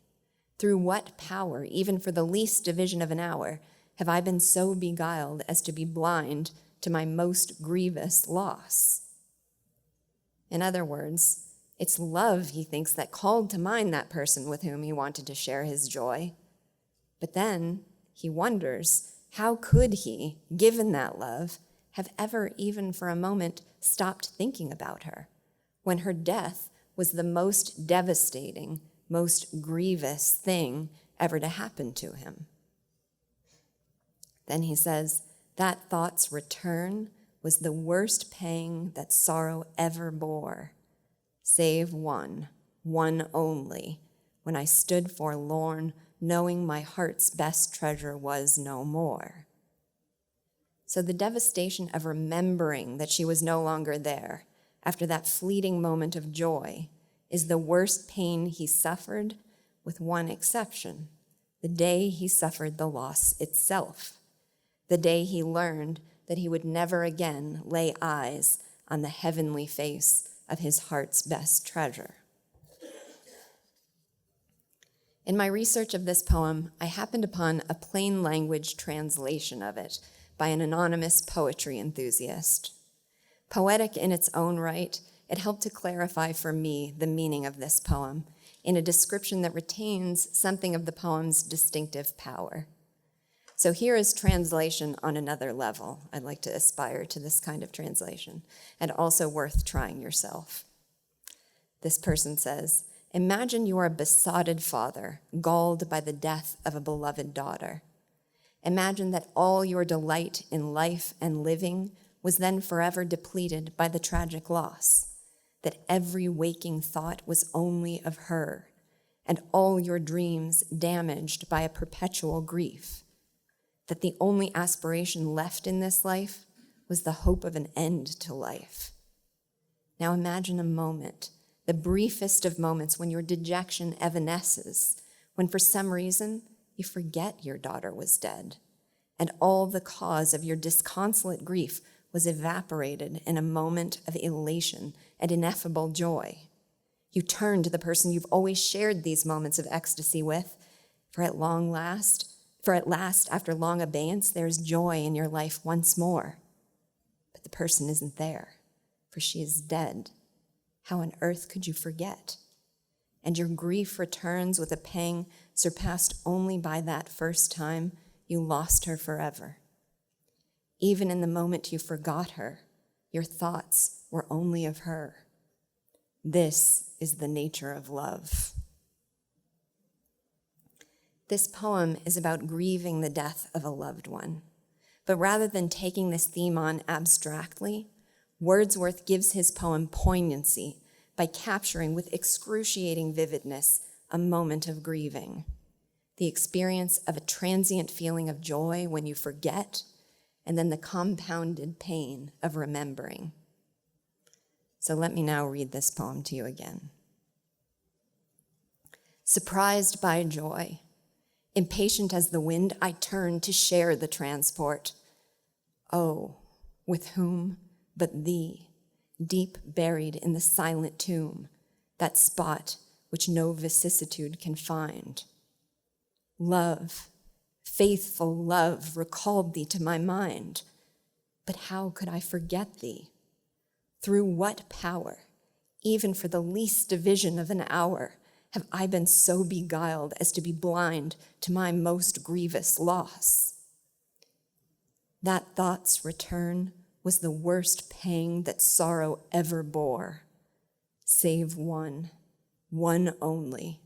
Speaker 1: Through what power, even for the least division of an hour, have I been so beguiled as to be blind to my most grievous loss? In other words, it's love, he thinks, that called to mind that person with whom he wanted to share his joy. But then he wonders, how could he, given that love, have ever even for a moment stopped thinking about her, when her death was the most devastating, most grievous thing ever to happen to him? Then he says, that thought's return was the worst pang that sorrow ever bore, save one only, when I stood forlorn, knowing my heart's best treasure was no more. So the devastation of remembering that she was no longer there after that fleeting moment of joy is the worst pain he suffered, with one exception, the day he suffered the loss itself, the day he learned that he would never again lay eyes on the heavenly face of his heart's best treasure. In my research of this poem, I happened upon a plain language translation of it by an anonymous poetry enthusiast. Poetic in its own right, it helped to clarify for me the meaning of this poem in a description that retains something of the poem's distinctive power. So here is translation on another level. I'd like to aspire to this kind of translation, and also worth trying yourself. This person says, imagine you are a besotted father, galled by the death of a beloved daughter. Imagine that all your delight in life and living was then forever depleted by the tragic loss, that every waking thought was only of her, and all your dreams damaged by a perpetual grief, that the only aspiration left in this life was the hope of an end to life. Now imagine a moment, the briefest of moments, when your dejection evanesces, when for some reason you forget your daughter was dead, and all the cause of your disconsolate grief was evaporated in a moment of elation and ineffable joy. You turn to the person you've always shared these moments of ecstasy with, for at last, after long abeyance, there's joy in your life once more. But the person isn't there, for she is dead. How on earth could you forget? And your grief returns with a pang surpassed only by that first time you lost her forever. Even in the moment you forgot her, your thoughts were only of her. This is the nature of love. This poem is about grieving the death of a loved one. But rather than taking this theme on abstractly, Wordsworth gives his poem poignancy by capturing with excruciating vividness a moment of grieving, the experience of a transient feeling of joy when you forget, and then the compounded pain of remembering. So let me now read this poem to you again. Surprised by joy, impatient as the wind, I turn to share the transport. Oh, with whom but thee, deep buried in the silent tomb, that spot which no vicissitude can find. Love, faithful love, recalled thee to my mind. But how could I forget thee? Through what power, even for the least division of an hour, have I been so beguiled as to be blind to my most grievous loss? That thought's return was the worst pang that sorrow ever bore, save one only,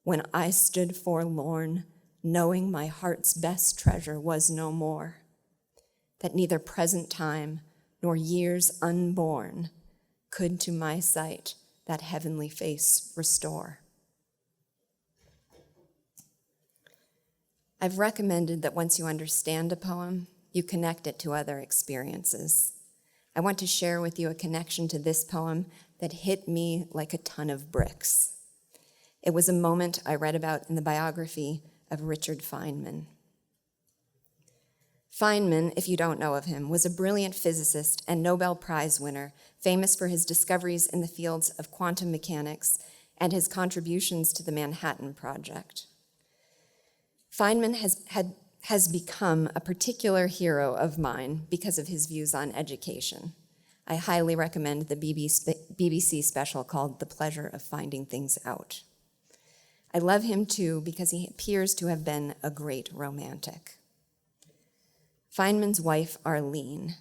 Speaker 1: when I stood forlorn, knowing my heart's best treasure was no more, that neither present time nor years unborn could to my sight that heavenly face restore. I've recommended that once you understand a poem, you connect it to other experiences. I want to share with you a connection to this poem that hit me like a ton of bricks. It was a moment I read about in the biography of Richard Feynman. Feynman, if you don't know of him, was a brilliant physicist and Nobel Prize winner, famous for his discoveries in the fields of quantum mechanics and his contributions to the Manhattan Project. Feynman has become a particular hero of mine because of his views on education. I highly recommend the BBC special called The Pleasure of Finding Things Out. I love him too because he appears to have been a great romantic. Feynman's wife, Arlene,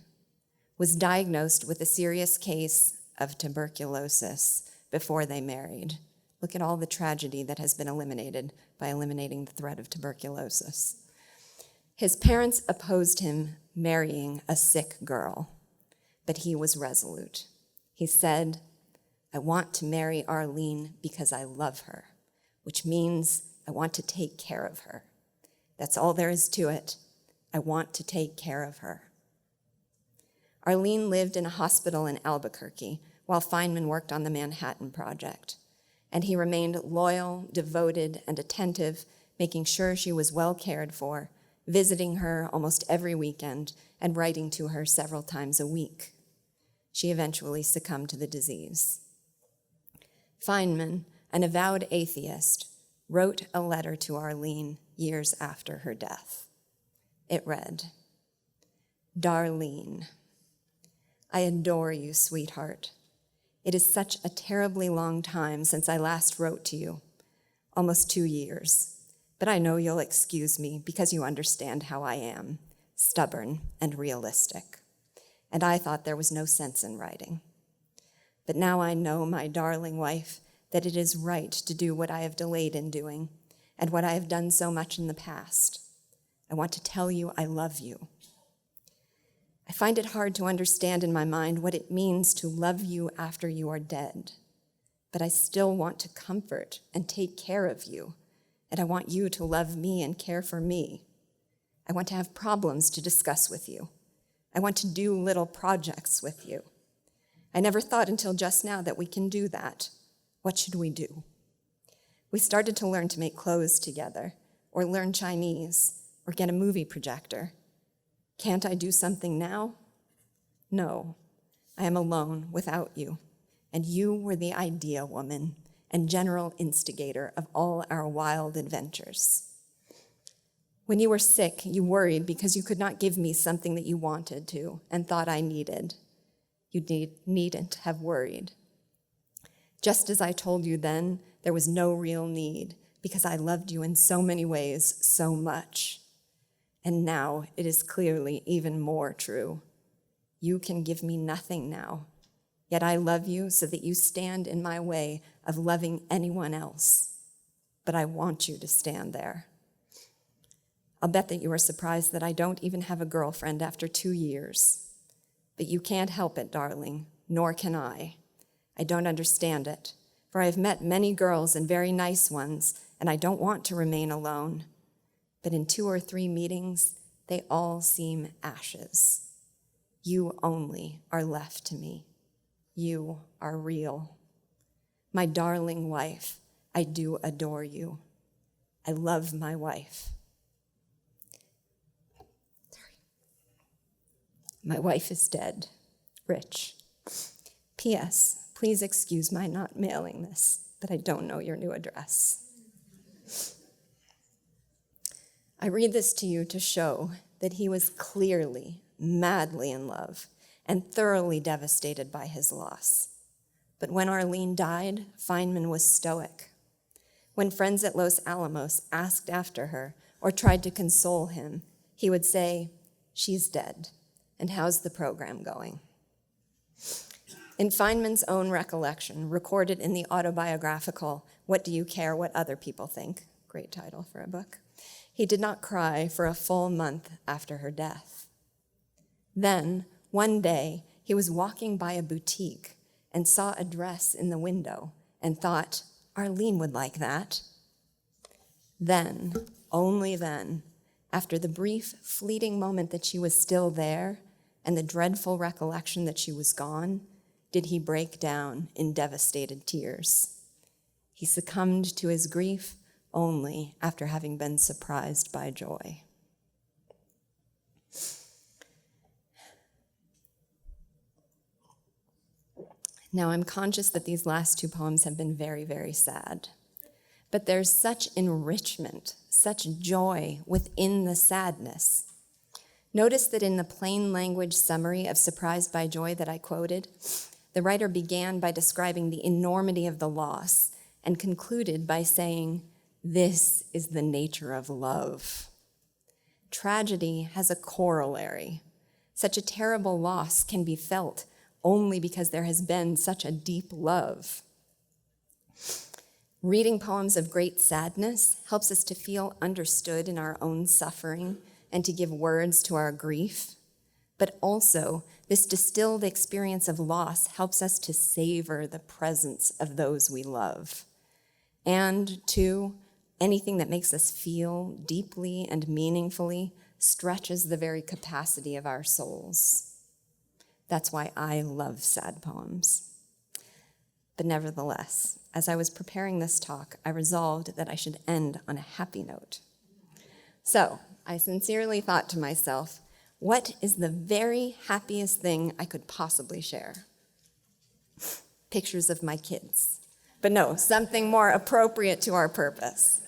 Speaker 1: was diagnosed with a serious case of tuberculosis before they married. Look at all the tragedy that has been eliminated by eliminating the threat of tuberculosis. His parents opposed him marrying a sick girl, but he was resolute. He said, I want to marry Arlene because I love her, which means I want to take care of her. That's all there is to it. I want to take care of her. Arlene lived in a hospital in Albuquerque while Feynman worked on the Manhattan Project, and he remained loyal, devoted, and attentive, making sure she was well cared for, visiting her almost every weekend and writing to her several times a week. She eventually succumbed to the disease. Feynman, an avowed atheist, wrote a letter to Arlene years after her death. It read, Darlene, I adore you, sweetheart. It is such a terribly long time since I last wrote to you, almost 2 years. But I know you'll excuse me because you understand how I am, stubborn and realistic. And I thought there was no sense in writing. But now I know, my darling wife, that it is right to do what I have delayed in doing and what I have done so much in the past. I want to tell you I love you. I find it hard to understand in my mind what it means to love you after you are dead. But I still want to comfort and take care of you, and I want you to love me and care for me. I want to have problems to discuss with you. I want to do little projects with you. I never thought until just now that we can do that. What should we do? We started to learn to make clothes together, or learn Chinese, or get a movie projector. Can't I do something now? No, I am alone without you, and you were the idea woman and general instigator of all our wild adventures. When you were sick, you worried because you could not give me something that you wanted to and thought I needed. You needn't have worried. Just as I told you then, there was no real need because I loved you in so many ways so much. And now it is clearly even more true. You can give me nothing now, yet I love you so that you stand in my way of loving anyone else. But I want you to stand there. I'll bet that you are surprised that I don't even have a girlfriend after 2 years. But you can't help it, darling, nor can I. I don't understand it, for I have met many girls and very nice ones, and I don't want to remain alone. But in 2 or 3 meetings, they all seem ashes. You only are left to me. You are real. My darling wife, I do adore you. I love my wife. My wife is dead. Rich. P.S. Please excuse my not mailing this, but I don't know your new address. I read this to you to show that he was clearly, madly in love and thoroughly devastated by his loss. But when Arlene died, Feynman was stoic. When friends at Los Alamos asked after her or tried to console him, he would say, "She's dead, and how's the program going?" In Feynman's own recollection, recorded in the autobiographical "What Do You Care What Other People Think?" Great title for a book, he did not cry for a full month after her death. Then, one day, he was walking by a boutique and saw a dress in the window and thought, Arlene would like that. Then, only then, after the brief, fleeting moment that she was still there and the dreadful recollection that she was gone, did he break down in devastated tears. He succumbed to his grief only after having been surprised by joy. Now, I'm conscious that these last 2 poems have been very, very sad. But there's such enrichment, such joy within the sadness. Notice that in the plain language summary of Surprised by Joy that I quoted, the writer began by describing the enormity of the loss and concluded by saying, "This is the nature of love." Tragedy has a corollary. Such a terrible loss can be felt only because there has been such a deep love. Reading poems of great sadness helps us to feel understood in our own suffering and to give words to our grief. But also, this distilled experience of loss helps us to savor the presence of those we love. And, too, anything that makes us feel deeply and meaningfully stretches the very capacity of our souls. That's why I love sad poems. But nevertheless, as I was preparing this talk, I resolved that I should end on a happy note. So I sincerely thought to myself, what is the very happiest thing I could possibly share? Pictures of my kids. But no, something more appropriate to our purpose.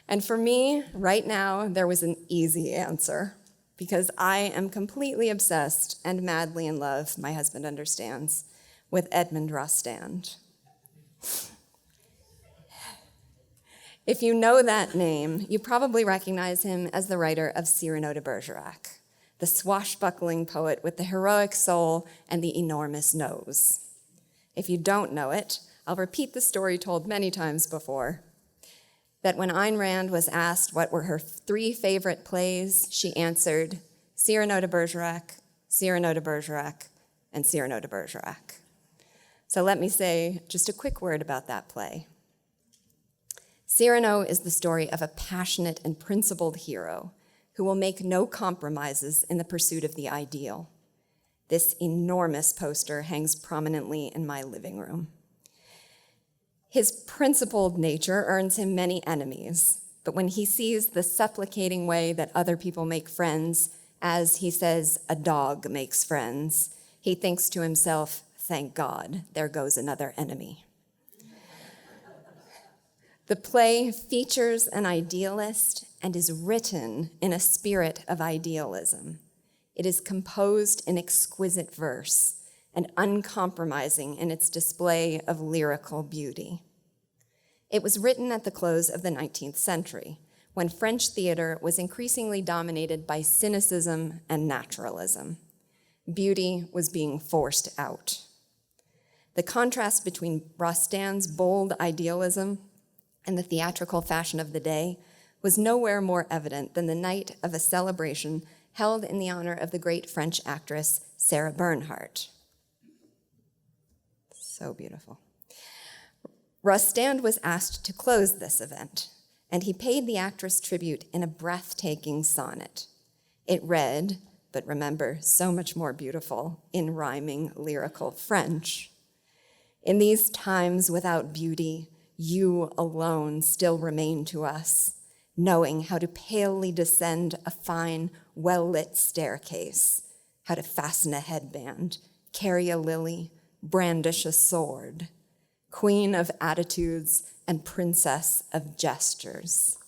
Speaker 1: And for me, right now, there was an easy answer. because I am completely obsessed and madly in love, my husband understands, with Edmond Rostand. If you know that name, you probably recognize him as the writer of Cyrano de Bergerac, the swashbuckling poet with the heroic soul and the enormous nose. If you don't know it, I'll repeat the story told many times before, that when Ayn Rand was asked what were her 3 favorite plays, she answered, Cyrano de Bergerac, Cyrano de Bergerac, and Cyrano de Bergerac. So let me say just a quick word about that play. Cyrano is the story of a passionate and principled hero who will make no compromises in the pursuit of the ideal. This enormous poster hangs prominently in my living room. His principled nature earns him many enemies, but when he sees the supplicating way that other people make friends, as he says, a dog makes friends, he thinks to himself, thank God, there goes another enemy. The play features an idealist and is written in a spirit of idealism. It is composed in exquisite verse and uncompromising in its display of lyrical beauty. It was written at the close of the 19th century, when French theater was increasingly dominated by cynicism and naturalism. Beauty was being forced out. The contrast between Rostand's bold idealism and the theatrical fashion of the day was nowhere more evident than the night of a celebration held in the honor of the great French actress Sarah Bernhardt. So beautiful. Rostand was asked to close this event, and he paid the actress tribute in a breathtaking sonnet. It read, but remember, so much more beautiful, in rhyming lyrical French. In these times without beauty, you alone still remain to us, knowing how to palely descend a fine, well-lit staircase, how to fasten a headband, carry a lily, brandish a sword, queen of attitudes and princess of gestures.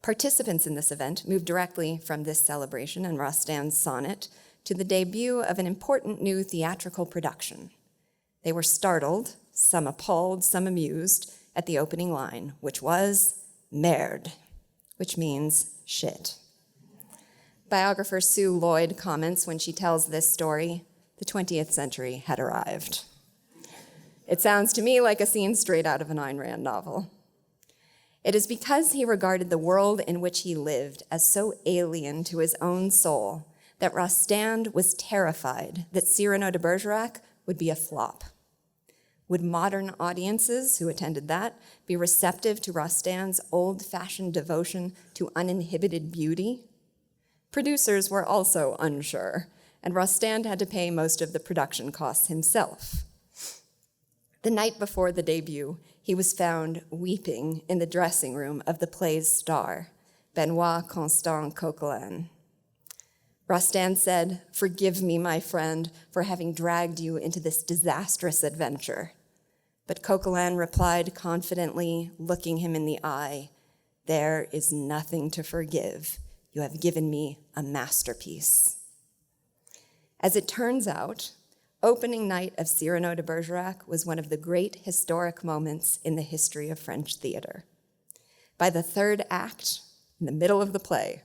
Speaker 1: Participants in this event moved directly from this celebration and Rostand's sonnet to the debut of an important new theatrical production. They were startled, some appalled, some amused, at the opening line, which was merde, which means shit. Biographer Sue Lloyd comments when she tells this story, the 20th century had arrived. It sounds to me like a scene straight out of an Ayn Rand novel. It is because he regarded the world in which he lived as so alien to his own soul that Rostand was terrified that Cyrano de Bergerac would be a flop. Would modern audiences who attended that be receptive to Rostand's old-fashioned devotion to uninhibited beauty? Producers were also unsure, and Rostand had to pay most of the production costs himself. The night before the debut, he was found weeping in the dressing room of the play's star, Benoit Constant Coquelin. Rostand said, "Forgive me, my friend, for having dragged you into this disastrous adventure." But Coquelin replied confidently, looking him in the eye, "There is nothing to forgive. You have given me a masterpiece." As it turns out, opening night of Cyrano de Bergerac was one of the great historic moments in the history of French theater. By the third act, in the middle of the play,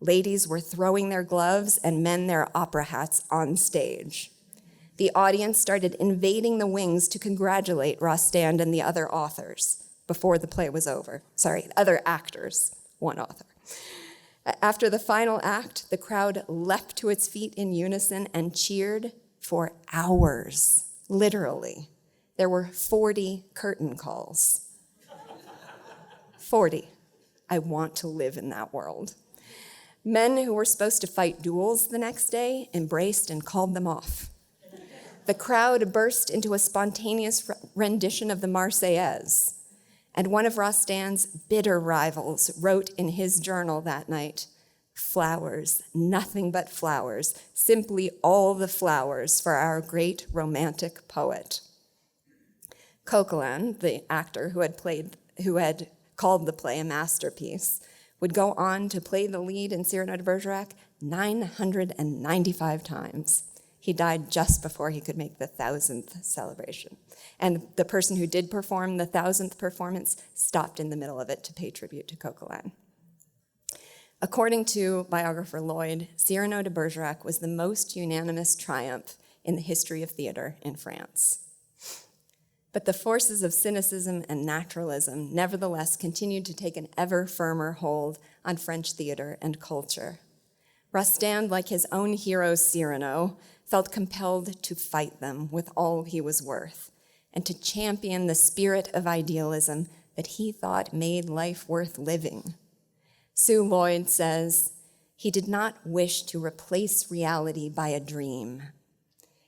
Speaker 1: ladies were throwing their gloves and men their opera hats on stage. The audience started invading the wings to congratulate Rostand and the other authors before the play was over. Sorry, other actors, one author. After the final act, the crowd leapt to its feet in unison and cheered for hours, literally. There were 40 curtain calls. 40. I want to live in that world. Men who were supposed to fight duels the next day embraced and called them off. The crowd burst into a spontaneous rendition of the Marseillaise, and one of Rostand's bitter rivals wrote in his journal that night, "Flowers, nothing but flowers, simply all the flowers for our great romantic poet." Coquelin, the actor who had called the play a masterpiece, would go on to play the lead in Cyrano de Bergerac 995 times. He died just before he could make the 1,000th celebration. And the person who did perform the 1,000th performance stopped in the middle of it to pay tribute to Coquelin. According to biographer Lloyd, Cyrano de Bergerac was the most unanimous triumph in the history of theater in France. But the forces of cynicism and naturalism nevertheless continued to take an ever firmer hold on French theater and culture. Rostand, like his own hero Cyrano, felt compelled to fight them with all he was worth and to champion the spirit of idealism that he thought made life worth living. Sue Lloyd says, he did not wish to replace reality by a dream.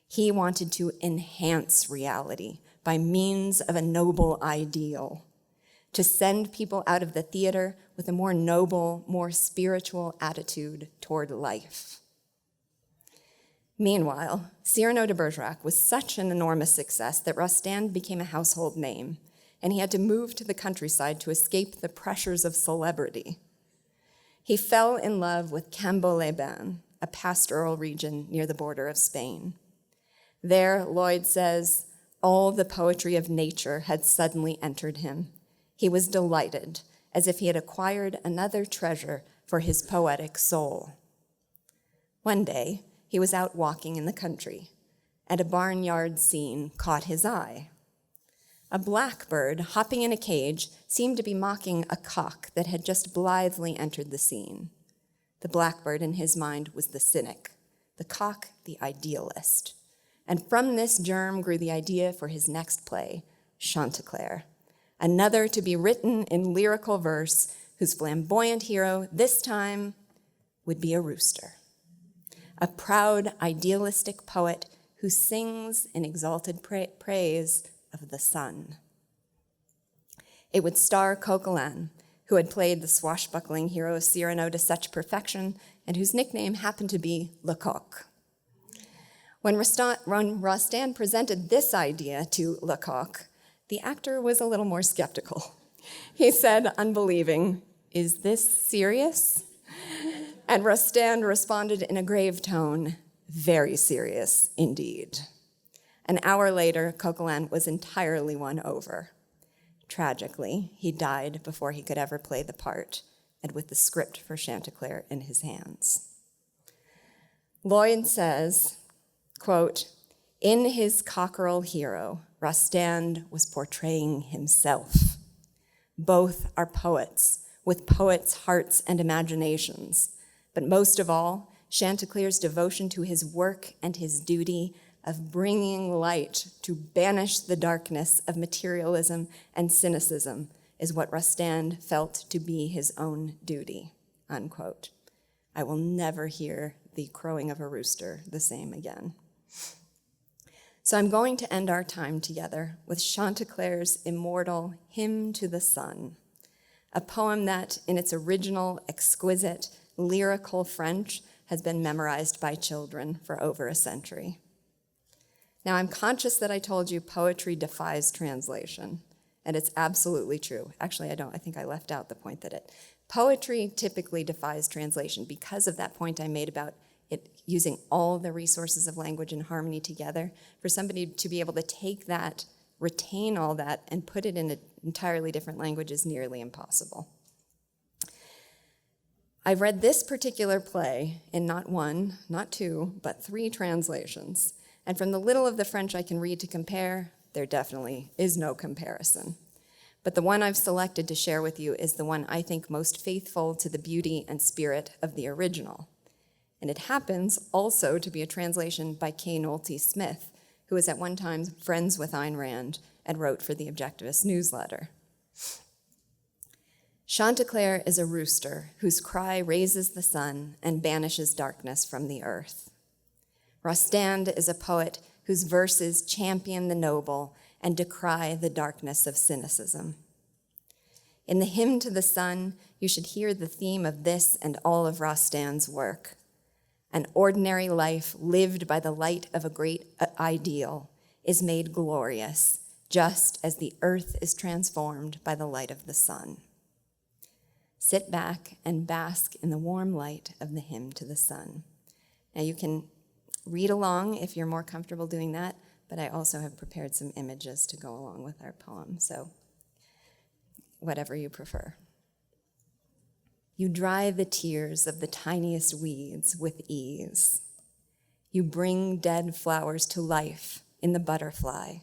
Speaker 1: He wanted to enhance reality by means of a noble ideal, to send people out of the theater with a more noble, more spiritual attitude toward life. Meanwhile, Cyrano de Bergerac was such an enormous success that Rostand became a household name, and he had to move to the countryside to escape the pressures of celebrity. He fell in love with Cambo-les-Bains, a pastoral region near the border of Spain. There, Lloyd says, all the poetry of nature had suddenly entered him. He was delighted, as if he had acquired another treasure for his poetic soul. One day, he was out walking in the country, and a barnyard scene caught his eye. A blackbird hopping in a cage seemed to be mocking a cock that had just blithely entered the scene. The blackbird in his mind was the cynic, the cock the idealist. And from this germ grew the idea for his next play, Chanticleer, another to be written in lyrical verse whose flamboyant hero this time would be a rooster, a proud, idealistic poet who sings in exalted praise of the sun. It would star Coquelin, who had played the swashbuckling hero Cyrano to such perfection and whose nickname happened to be Lecoq. When Rostand presented this idea to Lecoq, the actor was a little more skeptical. He said, unbelieving, "Is this serious?" And Rostand responded in a grave tone, "Very serious indeed." An hour later, Coquelin was entirely won over. Tragically, he died before he could ever play the part, and with the script for Chanticleer in his hands. Lloyd says, quote, in his cockerel hero, Rostand was portraying himself. Both are poets, with poets' hearts and imaginations. But most of all, Chanticleer's devotion to his work and his duty of bringing light to banish the darkness of materialism and cynicism is what Rostand felt to be his own duty, unquote. I will never hear the crowing of a rooster the same again. So I'm going to end our time together with Chanticleer's immortal Hymn to the Sun, a poem that, in its original, exquisite, lyrical French, has been memorized by children for over a century. Now, I'm conscious that I told you poetry defies translation, and it's absolutely true. Actually, I think I left out the point that poetry typically defies translation because of that point I made about it using all the resources of language in harmony together. For somebody to be able to take that, retain all that, and put it in an entirely different language is nearly impossible. I've read this particular play in not one, not two, but 3 translations. And from the little of the French I can read to compare, there definitely is no comparison. But the one I've selected to share with you is the one I think most faithful to the beauty and spirit of the original. And it happens also to be a translation by K. Nolte Smith, who was at one time friends with Ayn Rand and wrote for the Objectivist newsletter. Chanticleer is a rooster whose cry raises the sun and banishes darkness from the earth. Rostand is a poet whose verses champion the noble and decry the darkness of cynicism. In the Hymn to the Sun, you should hear the theme of this and all of Rostand's work. An ordinary life lived by the light of a great ideal is made glorious, just as the earth is transformed by the light of the sun. Sit back and bask in the warm light of the hymn to the sun. Now you can read along if you're more comfortable doing that, but I also have prepared some images to go along with our poem, so whatever you prefer. You dry the tears of the tiniest weeds with ease. You bring dead flowers to life in the butterfly.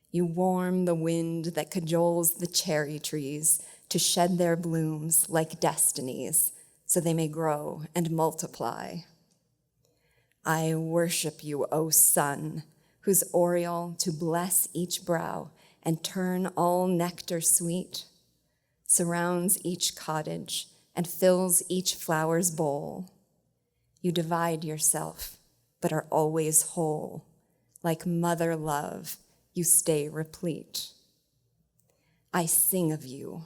Speaker 1: You warm the wind that cajoles the cherry trees to shed their blooms like destinies so they may grow and multiply. I worship you, O sun, whose aureole to bless each brow and turn all nectar sweet, surrounds each cottage and fills each flower's bowl. You divide yourself, but are always whole. Like mother love, you stay replete. I sing of you.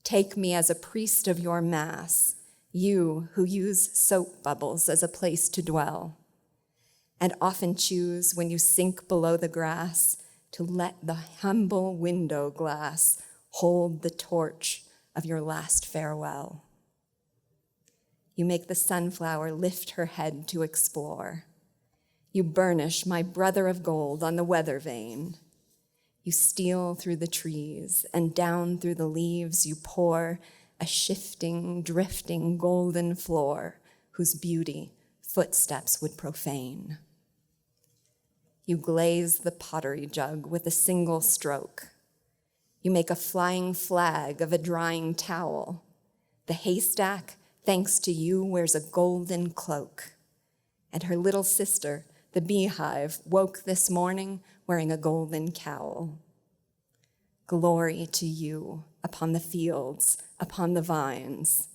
Speaker 1: Take me as a priest of your mass, you who use soap bubbles as a place to dwell, and often choose when you sink below the grass to let the humble window glass hold the torch of your last farewell. You make the sunflower lift her head to explore. You burnish my brother of gold on the weather vane. You steal through the trees, and down through the leaves you pour a shifting, drifting golden floor whose beauty footsteps would profane. You glaze the pottery jug with a single stroke. You make a flying flag of a drying towel. The haystack, thanks to you, wears a golden cloak. And her little sister, the beehive, woke this morning wearing a golden cowl. Glory to you upon the fields, upon the vines.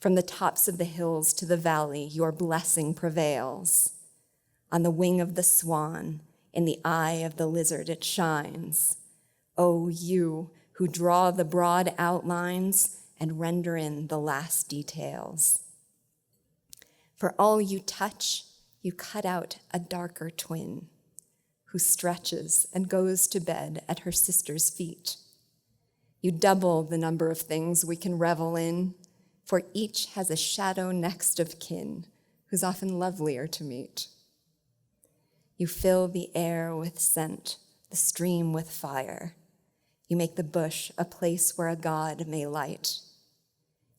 Speaker 1: From the tops of the hills to the valley, your blessing prevails. On the wing of the swan, in the eye of the lizard it shines. O you who draw the broad outlines and render in the last details. For all you touch, you cut out a darker twin who stretches and goes to bed at her sister's feet. You double the number of things we can revel in, for each has a shadow next of kin who's often lovelier to meet. You fill the air with scent, the stream with fire. You make the bush a place where a god may light.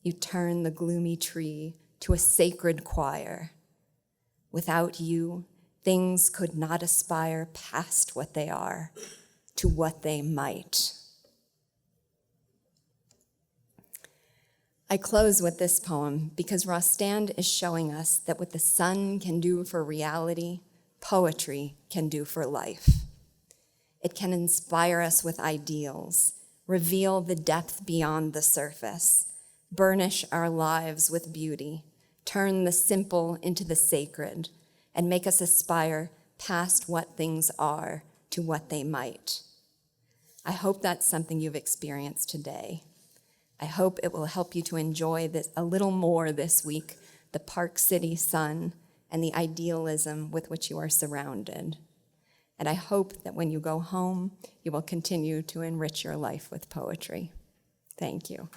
Speaker 1: You turn the gloomy tree to a sacred choir. Without you, things could not aspire past what they are to what they might. I close with this poem because Rostand is showing us that what the sun can do for reality, poetry can do for life. It can inspire us with ideals, reveal the depth beyond the surface, burnish our lives with beauty, turn the simple into the sacred, and make us aspire past what things are to what they might. I hope that's something you've experienced today. I hope it will help you to enjoy this a little more this week, the Park City sun and the idealism with which you are surrounded. And I hope that when you go home, you will continue to enrich your life with poetry. Thank you.